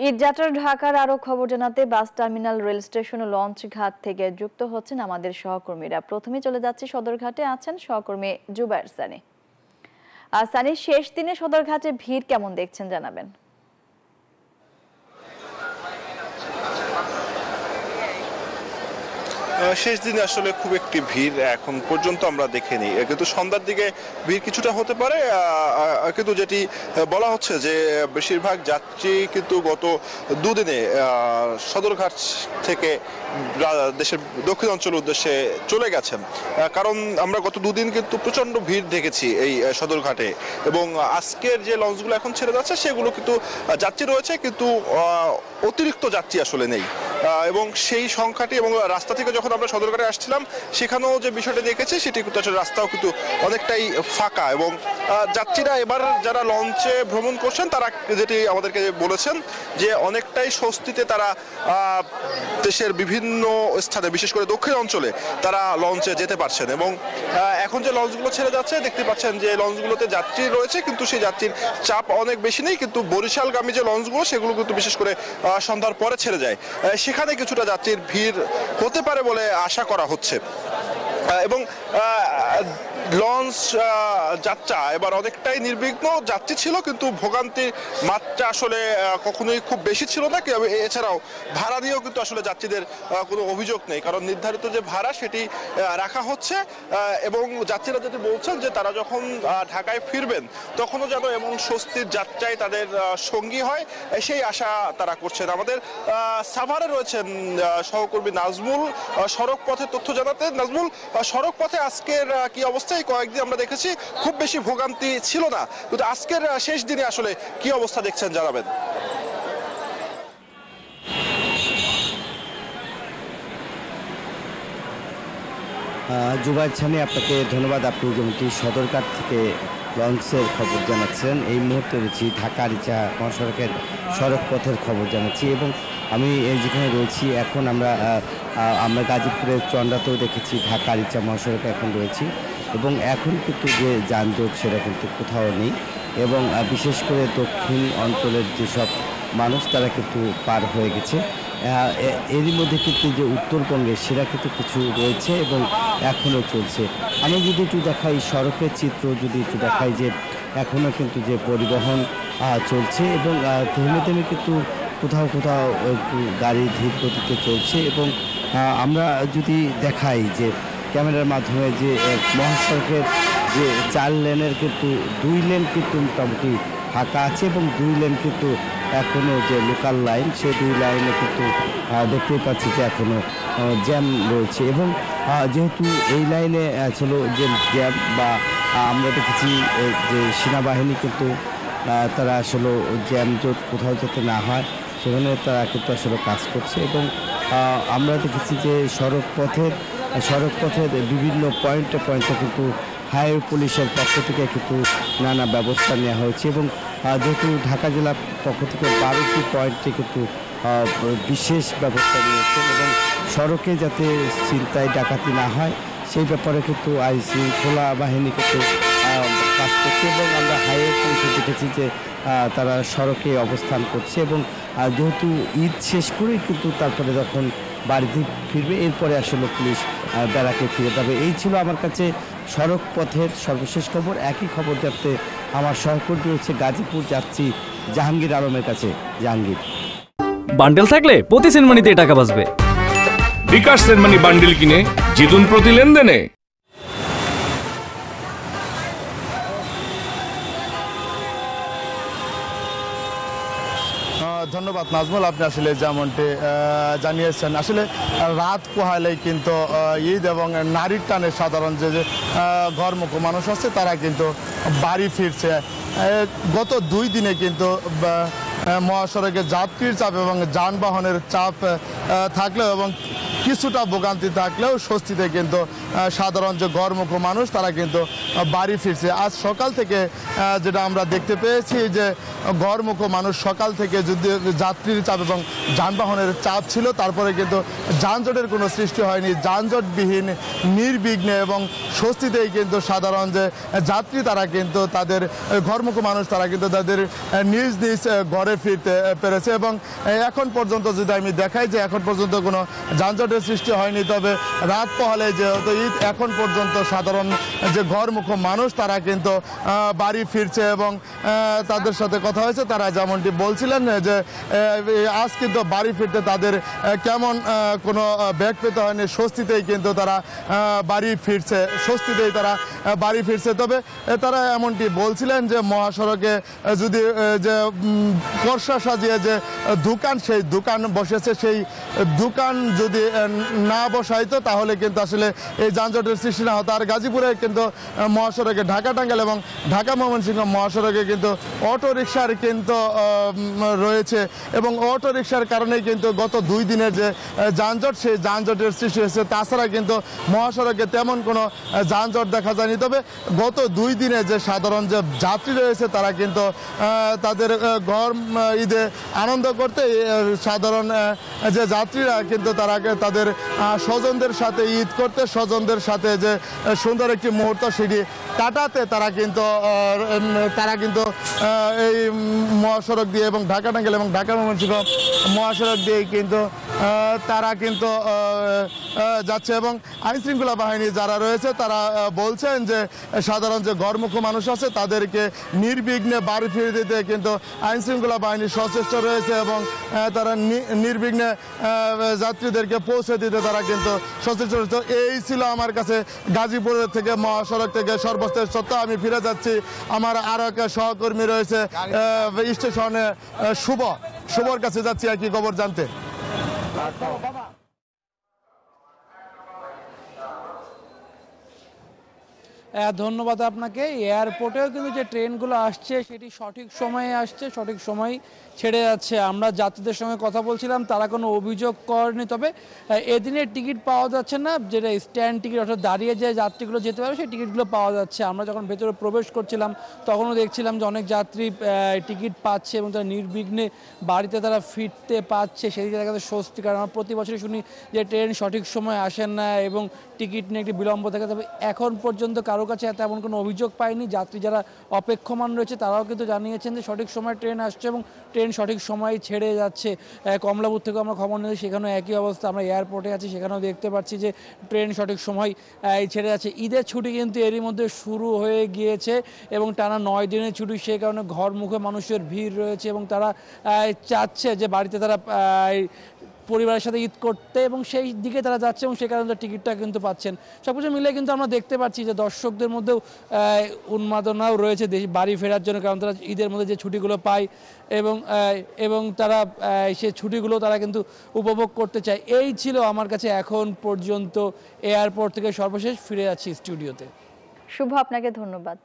ঈদযাত্রার ঢাকার আরো খবর জানাতে বাস টার্মিনাল, রেল স্টেশন ও লঞ্চ ঘাট থেকে যুক্ত হচ্ছেন আমাদের সহকর্মীরা। প্রথমে চলে যাচ্ছি সদরঘাটে, আছেন সহকর্মী জুবায়ের সানি। সানি, শেষ দিনে সদরঘাটে ভিড় কেমন দেখছেন জানাবেন। শেষ দিনে আসলে খুব একটি ভিড় এখন পর্যন্ত আমরা দেখিনি, কিন্তু সন্ধ্যার দিকে ভিড় কিছুটা হতে পারে। কিন্তু যেটি বলা হচ্ছে যে বেশিরভাগ যাত্রী কিন্তু গত দুদিনে সদরঘাট থেকে দেশের দক্ষিণ অঞ্চলের উদ্দেশ্যে চলে গেছেন, কারণ আমরা গত দুদিন কিন্তু প্রচণ্ড ভিড় দেখেছি এই সদরঘাটে। এবং আজকের যে লঞ্চগুলো এখন ছেড়ে যাচ্ছে সেগুলো কিন্তু যাত্রী রয়েছে, কিন্তু অতিরিক্ত যাত্রী আসলে নেই। এবং সেই সংখ্যাটি, এবং রাস্তা থেকে যখন আমরা সদরঘাটে আসছিলাম সেখানেও যে বিষয়টি দেখেছি সেটি কিন্তু আসলে রাস্তাও কিন্তু অনেকটাই ফাঁকা। এবং যাত্রীরা এবার যারা লঞ্চে ভ্রমণ করছেন তারা যেটি আমাদেরকে বলেছেন যে অনেকটাই স্বস্তিতে তারা দেশের বিভিন্ন স্থানে, বিশেষ করে দক্ষিণ অঞ্চলে তারা লঞ্চে যেতে পারছেন। এবং এখন যে লঞ্চগুলো ছেড়ে যাচ্ছে দেখতে পাচ্ছেন যে লঞ্চগুলোতে যাত্রী রয়েছে, কিন্তু সেই যাত্রীর চাপ অনেক বেশি নেই। কিন্তু বরিশালগামী যে লঞ্চগুলো সেগুলো কিন্তু বিশেষ করে সন্ধ্যার পরে ছেড়ে যায়, সেখানে কিছুটা যাত্রীর ভিড় হতে পারে বলে আশা করা হচ্ছে। এবং লঞ্চ যাত্রা এবার অনেকটাই নির্বিঘ্ন, যাত্রী ছিল কিন্তু ভোগান্তির মাত্রা আসলে কখনোই খুব বেশি ছিল না। এছাড়াও ভাড়া নিয়েও কিন্তু আসলে যাত্রীদের কোনো অভিযোগ নেই, কারণ নির্ধারিত যে ভাড়া সেটি রাখা হচ্ছে। এবং যাত্রীরা যেটি বলছেন যে তারা যখন ঢাকায় ফিরবেন তখনও যেন এমন স্বস্তির যাত্রায় তাদের সঙ্গী হয়, সেই আশা তারা করছেন। আমাদের সাভারে রয়েছেন সহকর্মী নাজমুল, সড়ক পথের তথ্য জানাতে। নাজমুল, সড়ক পথে আজকের কি অবস্থা? কয়েকদিন আমরা দেখেছি খুব বেশি ভোগান্তি ছিল না, কিন্তু আজকের শেষ দিনে আসলে কি অবস্থা দেখছেন জানাবেন। জুবায়ের সানি, আপনাকে ধন্যবাদ। আপনি যেমনটি সদরঘাট থেকে লঞ্চের খবর জানাচ্ছেন, এই মুহূর্তে রয়েছি ঢাকা আরিচা মহাসড়কের সড়ক পথের খবর জানাচ্ছি। এবং আমি যেখানে রয়েছি এখন আমরা গাজীপুরের চন্দ্রাতেও দেখেছি ঢাকা আরিচা মহাসড়কে এখন রয়েছি। এবং এখন কিন্তু যে যানজট সেটা কিন্তু কোথাও নেই। এবং বিশেষ করে দক্ষিণ অঞ্চলের যেসব মানুষ তারা কিন্তু পার হয়ে গেছে। এরই মধ্যে কিন্তু যে উত্তরবঙ্গে সেটা কিন্তু কিছু রয়েছে এবং এখনও চলছে। আমি যদি একটু দেখাই সড়কের চিত্র, যদি একটু দেখাই যে এখনও কিন্তু যে পরিবহন চলছে এবং থেমে থেমে কিন্তু কোথাও কোথাও একটু গাড়ি ধীর গতিতে চলছে। এবং আমরা যদি দেখাই যে ক্যামেরার মাধ্যমে যে মহাসড়কের যে 4 লেনের কিন্তু 2 লেন কিন্তু মোটামুটি ফাঁকা আছে, এবং 2 লেন কিন্তু এখনও যে লোকাল লাইন সেই 2 লাইনে কিন্তু দেখতেই পাচ্ছি যে এখনও জ্যাম রয়েছে। এবং যেহেতু এই লাইনে ছিল যে জ্যাম, বা আমরা দেখেছি যে সেনাবাহিনী কিন্তু তারা আসলে জ্যাম জট কোথাও যাতে না হয় সেখানে তারা কিন্তু আসলে কাজ করছে। এবং আমরা দেখেছি যে সড়ক পথের বিভিন্ন পয়েন্টে কিন্তু হাইওয়ে পুলিশের পক্ষ থেকে কিন্তু নানা ব্যবস্থা নেওয়া হয়েছে। এবং যেহেতু ঢাকা জেলার পক্ষ থেকে 12টি পয়েন্টে কিন্তু বিশেষ ব্যবস্থা নিয়েছে, এবং সড়কে যাতে ছিনতাই ডাকাতি না হয় সেই ব্যাপারে কিন্তু আইন শৃঙ্খলা বাহিনী কিন্তু কাজ করছে। এবং আমরা হাইওয়ে পুলিশে দেখেছি যে তারা সড়কে অবস্থান করছে। এবং যেহেতু ঈদ শেষ করেই কিন্তু তারপরে যখন বাড়িতে ফিরবে এরপরে আসলে পুলিশ ব্যারাকে ফিরে যাবে। এই ছিল আমার কাছে সড়ক পথের সর্বশেষ খবর। একই খবর যাতে আমার সহকর্মী হচ্ছে গাজীপুর যাচ্ছি জাহাঙ্গীর আলমের কাছে। জাহাঙ্গীর, বান্ডেল থাকলে প্রতি সেনমানিতে টাকা বাঁচবে। বিকাশ সেনমানি বান্ডেল কিনে জিতুন প্রতি লেনদেনে। ধন্যবাদ নাজমুল, আপনি আসলে যেমনটি জানিয়েছেন আসলে রাত পোহালেই কিন্তু ঈদ এবং নারীর টানে সাধারণ যে ঘরমুখ মানুষ আছে তারা কিন্তু বাড়ি ফিরছে। গত 2 দিনে কিন্তু মহাসড়কে যাত্রীর চাপ এবং যানবাহনের চাপ থাকলেও এবং কিছুটা ভোগান্তি থাকলেও স্বস্তিতে কিন্তু সাধারণ যে ঘরমুখো মানুষ তারা কিন্তু বাড়ি ফিরছে। আজ সকাল থেকে যেটা আমরা দেখতে পেয়েছি যে ঘরমুখো মানুষ সকাল থেকে যদি যাত্রীর চাপ এবং যানবাহনের চাপ ছিল, তারপরে কিন্তু যানজটের কোনো সৃষ্টি হয়নি। যানজটবিহীন নির্বিঘ্নে এবং স্বস্তিতেই কিন্তু সাধারণ যে যাত্রী তারা কিন্তু তাদের ঘরমুখো মানুষ তারা কিন্তু তাদের নিজ নিজ ঘরে ফিরতে পেরেছে। এবং এখন পর্যন্ত যদি আমি দেখাই যে এখন পর্যন্ত কোনো যানজটের সৃষ্টি হয়নি। তবে রাত পোহালে যেহেতু ঈদ, এখন পর্যন্ত সাধারণ যে ঘরমুখো মানুষ তারা কিন্তু বাড়ি ফিরছে এবং তাদের সাথে কথা হয়েছে, তারা যেমনটি বলছিলেন যে আজ কিন্তু বাড়ি ফিরতে তাদের কেমন কোনো ব্যাগ পেতে হয়নি, স্বস্তিতেই কিন্তু তারা বাড়ি ফিরছে, স্বস্তিতেই তারা বাড়ি ফিরছে। তবে তারা এমনটি বলছিলেন যে মহাসড়কে যদি যে বর্ষা সাজিয়ে যে দোকান, সেই দোকান বসেছে, সেই দোকান যদি না বসাইতো তাহলে কিন্তু আসলে এই যানজটের সৃষ্টি না হতো। আর গাজীপুরে কিন্তু মহাসড়কে ঢাকা টাঙ্গাইল এবং ঢাকা ময়মনসিংহ মহাসড়কে কিন্তু অটো রিকশার কিন্তু রয়েছে এবং অটো রিকশার কারণেই কিন্তু গত 2 দিনের যে যানজট, সেই যানজটের সৃষ্টি হয়েছে। তাছাড়া কিন্তু মহাসড়কে তেমন কোনো যানজট দেখা যায়নি। তবে গত 2 দিনে যে সাধারণ যে যাত্রী রয়েছে তারা কিন্তু তাদের ঘর ঈদে আনন্দ করতে সাধারণ যে যাত্রীরা কিন্তু তারা তাদের স্বজনদের সাথে ঈদ করতে, স্বজনদের সাথে যে সুন্দর একটি মুহূর্ত সেটি কাটাতে তারা কিন্তু এই মহাসড়ক দিয়ে এবং ঢাকা টাঙ্গাইল এবং ঢাকা ময়মনসিংহ মহাসড়ক দিয়ে কিন্তু তারা কিন্তু যাচ্ছে। এবং আইনশৃঙ্খলা বাহিনী যারা রয়েছে তারা বলছেন যে সাধারণ যে ঘরমুখো মানুষ আছে তাদেরকে নির্বিঘ্নে বাড়ি ফিরে দিতে কিন্তু আইনশৃঙ্খলা বাহিনী সচেষ্ট রয়েছে এবং তারা নির্বিঘ্নে যাত্রীদেরকে পৌঁছে দিতে তারা কিন্তু সচেষ্ট রয়েছে। এই ছিল আমার কাছে গাজীপুরের থেকে মহাসড়ক থেকে সর্বশেষ তথ্য। আমি ফিরে যাচ্ছি, আমার আরো এক সহকর্মী রয়েছে স্টেশনে, শুভর কাছে যাচ্ছি একই খবর জানতে। ধন্যবাদ আপনাকে। এয়ারপোর্টেও কিন্তু যে ট্রেনগুলো আসছে সেটি সঠিক সময়ে আসছে, সঠিক সময় ছেড়ে যাচ্ছে। আমরা যাত্রীদের সঙ্গে কথা বলছিলাম, তারা কোনো অভিযোগ করেনি। তবে এদিনের টিকিট পাওয়া যাচ্ছে না, যেটা স্ট্যান্ড টিকিট অর্থাৎ দাঁড়িয়ে যে যাত্রীগুলো যেতে পারে সেই টিকিটগুলো পাওয়া যাচ্ছে। আমরা যখন ভেতরে প্রবেশ করছিলাম তখনও দেখছিলাম যে অনেক যাত্রী টিকিট পাচ্ছে এবং তারা নির্বিঘ্নে বাড়িতে তারা ফিরতে পারছে, সেদিকে দেখা যাচ্ছে স্বস্তি। কারণ আমরা প্রতি বছরই শুনি যে ট্রেন সঠিক সময় আসেন না এবং টিকিট নিয়ে একটি বিলম্ব থাকে। তবে এখন পর্যন্ত কারো কাছে তেমন কোনো অভিযোগ পাইনি। যাত্রী যারা অপেক্ষমান রয়েছে তারাও কিন্তু জানিয়েছেন যে সঠিক সময় ট্রেন আসছে এবং ট্রেন সঠিক সময় ছেড়ে যাচ্ছে। কমলাপুর থেকেও আমরা খবর নিয়েছি, সেখানেও একই অবস্থা। আমরা এয়ারপোর্টে আছি, সেখানেও দেখতে পাচ্ছি যে ট্রেন সঠিক সময় ছেড়ে যাচ্ছে। ঈদের ছুটি কিন্তু এরই মধ্যে শুরু হয়ে গিয়েছে এবং টানা 9 দিনের ছুটি, সেই কারণে ঘরমুখে মানুষের ভিড় রয়েছে এবং তারা চাচ্ছে যে বাড়িতে তারা পরিবারের সাথে ঈদ করতে এবং সেই দিকে তারা যাচ্ছে এবং সেই কারণে টিকিটটা কিন্তু পাচ্ছেন। সব কিছু মিলে কিন্তু আমরা দেখতে পাচ্ছি যে দর্শকদের মধ্যেও উন্মাদনাও রয়েছে বাড়ি ফেরার জন্য, কারণ তারা ঈদের মধ্যে যে ছুটিগুলো পায় এবং তারা সেই ছুটিগুলো তারা কিন্তু উপভোগ করতে চায়। এই ছিল আমার কাছে এখন পর্যন্ত এয়ারপোর্ট থেকে সর্বশেষ। ফিরে যাচ্ছি স্টুডিওতে। শুভ, আপনাকে ধন্যবাদ।